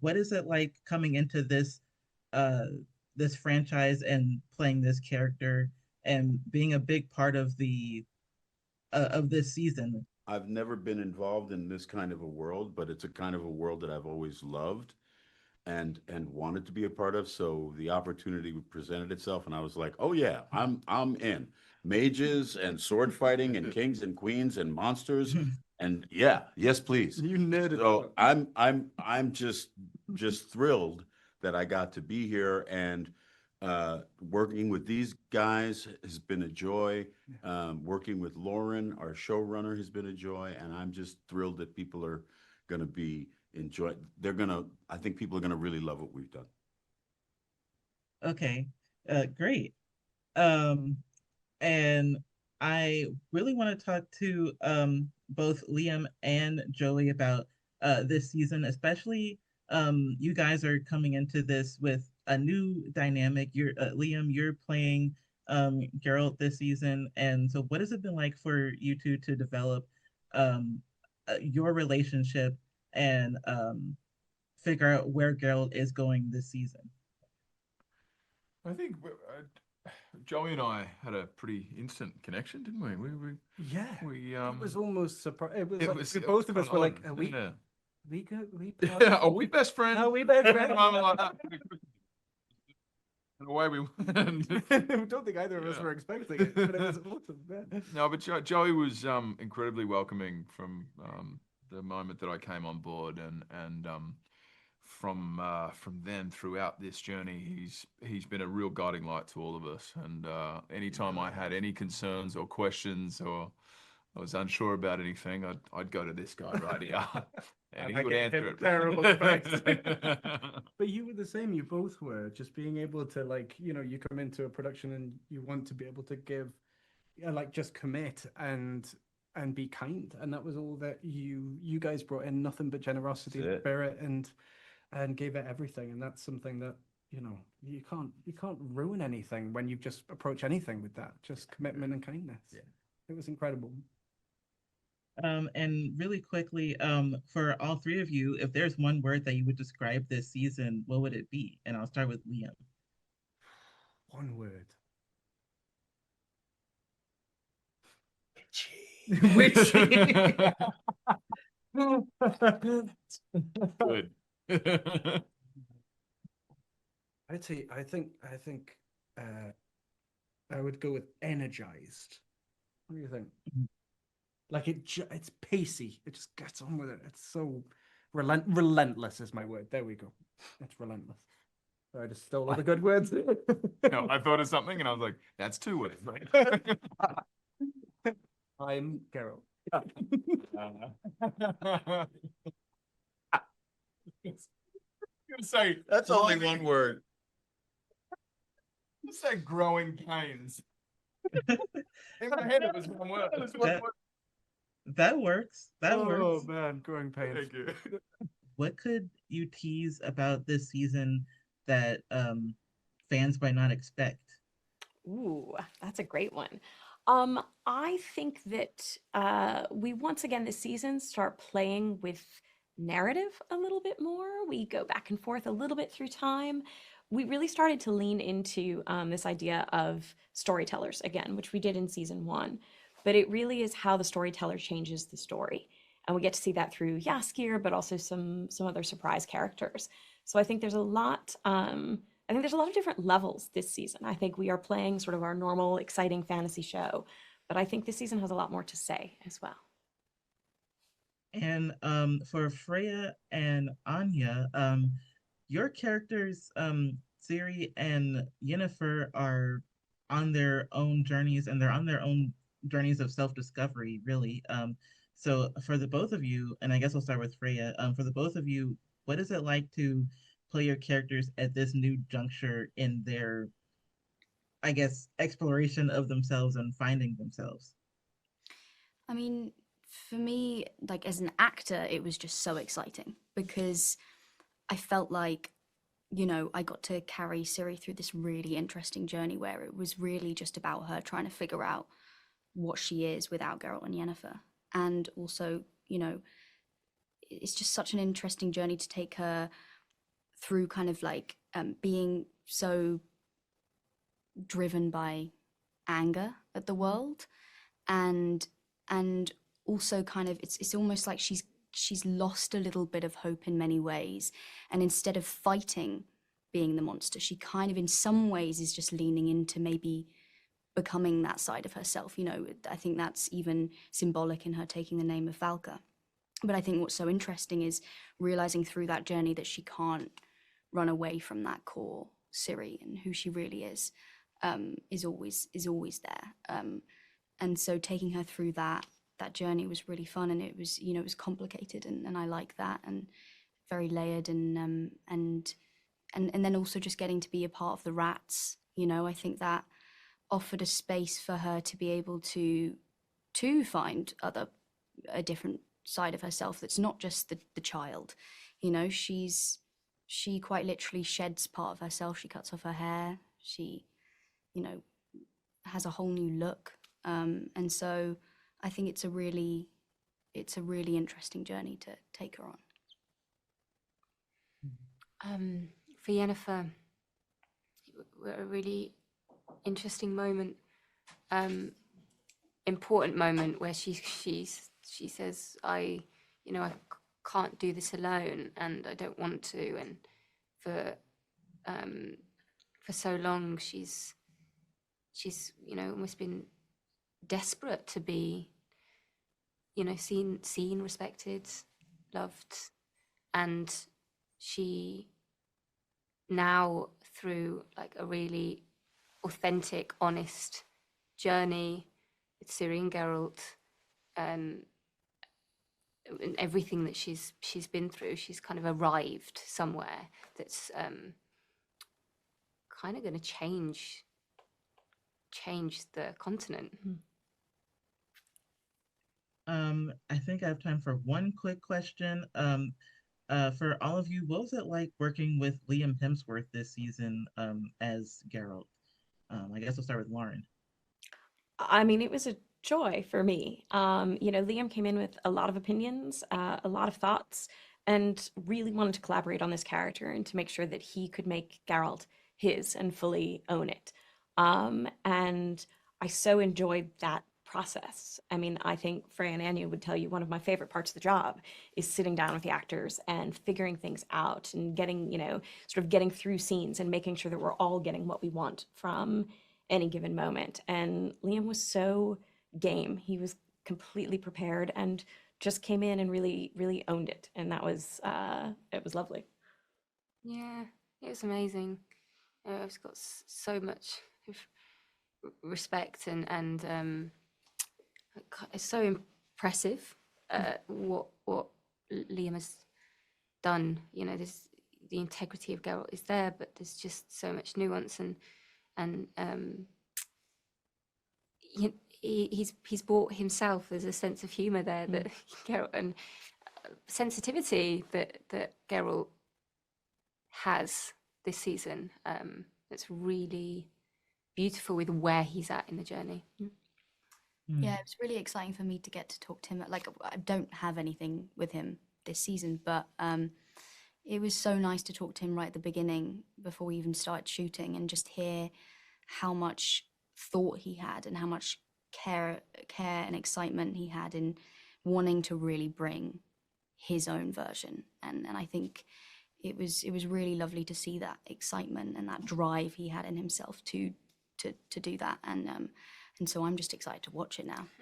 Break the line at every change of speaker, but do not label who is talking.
what is it like coming into uh this franchise and playing this character and being a big part of this season?
I've never been involved in this kind of a world, but it's a kind of a world that I've always loved and wanted to be a part of. So the opportunity presented itself, and I was like, "Oh yeah, I'm in." Mages and sword fighting and kings and queens and monsters, and yeah, yes, please.
You nerded
So
out.
I'm just thrilled that I got to be here, and working with these guys has been a joy. Working with Lauren, our showrunner, has been a joy, and I'm just thrilled that people are going to be enjoy. They're gonna. I think people are gonna really love what we've done.
Okay, great. Um, and I really want to talk to both Liam and Joey about this season, especially you guys are coming into this with a new dynamic. You're Liam, you're playing Geralt this season, and so what has it been like for you two to develop your relationship and figure out where Geralt is going this season?
I think Joey and I had a pretty instant connection, didn't we?
Yeah,
We
it was almost surprised. It was
it
like
was
both of us were like,
on,
"Are we?
yeah.
We go? We
Yeah, are we best friends?
Are we best
A
friends?"
moment like that. And away we went.
I don't think either of us
Yeah.
were expecting it, but it was awesome. Yeah.
No, but Joey was incredibly welcoming from the moment that I came on board, and from then throughout this journey, he's been a real guiding light to all of us. And anytime I had any concerns or questions, or I was unsure about anything, I'd go to this guy right here, and he
I
would
gave
answer
him
it.
terrible advice. But you were the same. You both were. Just being able to, like, you come into a production and you want to be able to give, like, just commit and be kind. And that was all that you guys brought in. Nothing but generosity
That's
and
it.
spirit, and gave it everything. And that's something that you can't ruin anything when you just approach anything with that. Just commitment and kindness.
Yeah.
It was incredible.
And really quickly, for all three of you, if there's one word that you would describe this season, what would it be? And I'll start with Liam.
One word. Witchy.
Good.
I'd say I think I would go with energized. What do you think? Like it's pacey. It just gets on with it. It's so relentless is my word. There we go. It's relentless. I just stole all the good words.
No, I thought of something, and I was like, "That's two words, right?"
I'm Geralt.
Gonna say that's only one word. You say growing pains. In my head, it was one word.
That that works. That
Oh
works.
man, growing pains.
Thank you.
What could you tease about this season that fans might not expect?
Ooh, that's a great one. I think that we once again this season start playing with narrative a little bit more. We go back and forth a little bit through time. We really started to lean into this idea of storytellers again, which we did in season one. But it really is how the storyteller changes the story, and we get to see that through Yaskir, but also some other surprise characters. So I think there's a lot. I think there's a lot of different levels this season. I think we are playing sort of our normal, exciting fantasy show, but I think this season has a lot more to say as well.
And for Freya and Anya, your characters, Ciri and Yennefer, are on their own journeys, and they're on their own journeys of self-discovery, really. So for the both of you, and I guess I'll start with Freya. For the both of you, what is it like to play your characters at this new juncture in their, I guess, exploration of themselves and finding themselves?
I mean, for me, like as an actor, it was just so exciting because I felt like, I got to carry Siri through this really interesting journey where it was really just about her trying to figure out what she is without Geralt and Yennefer. And also, it's just such an interesting journey to take her through kind of like being so driven by anger at the world, and also kind of it's almost like she's lost a little bit of hope in many ways, and instead of fighting being the monster, she kind of in some ways is just leaning into maybe becoming that side of herself. You know, I think that's even symbolic in her taking the name of Valka. But I think what's so interesting is realizing through that journey that she can't run away from that core Ciri, and who she really is always there. And so taking her through that journey was really fun, and it was, you know, it was complicated, and I like that, and very layered, and then also just getting to be a part of the rats. You know, I think that offered a space for her to be able to find a different side of herself that's not just the child. You know, she quite literally sheds part of herself. She cuts off her hair. She, you know, has a whole new look. And so I think it's a really interesting journey to take her on.
For Yennefer, a really interesting moment, important moment where she says, I can't do this alone, and I don't want to, and for so long she's almost been desperate to be seen, respected, loved, and she now, through like a really authentic, honest journey with Ciri and Geralt, and everything that she's been through, she's kind of arrived somewhere that's kind of going to change the continent.
I think I have time for one quick question. For all of you, what was it like working with Liam Hemsworth this season as Geralt? I guess we'll start with Lauren.
I mean, it was a joy for me. Liam came in with a lot of opinions, a lot of thoughts, and really wanted to collaborate on this character and to make sure that he could make Geralt his and fully own it. And I so enjoyed that process. I mean, I think Freya and Anya would tell you one of my favorite parts of the job is sitting down with the actors and figuring things out and getting, sort of getting through scenes and making sure that we're all getting what we want from any given moment. And Liam was so game. He was completely prepared and just came in and really, really owned it. And that was, it was lovely.
Yeah, it was amazing. I've just got so much respect, and it's so impressive what Liam has done. There's the integrity of Geralt is there, but there's just so much nuance, and he's brought himself. There's a sense of humor there that Geralt, and sensitivity that Geralt has this season. It's really beautiful with where he's at in the journey.
Yeah, it was really exciting for me to get to talk to him. Like, I don't have anything with him this season, but it was so nice to talk to him right at the beginning before we even started shooting, and just hear how much thought he had and how much care and excitement he had in wanting to really bring his own version. And I think it was really lovely to see that excitement and that drive he had in himself to do that. And so I'm just excited to watch it now.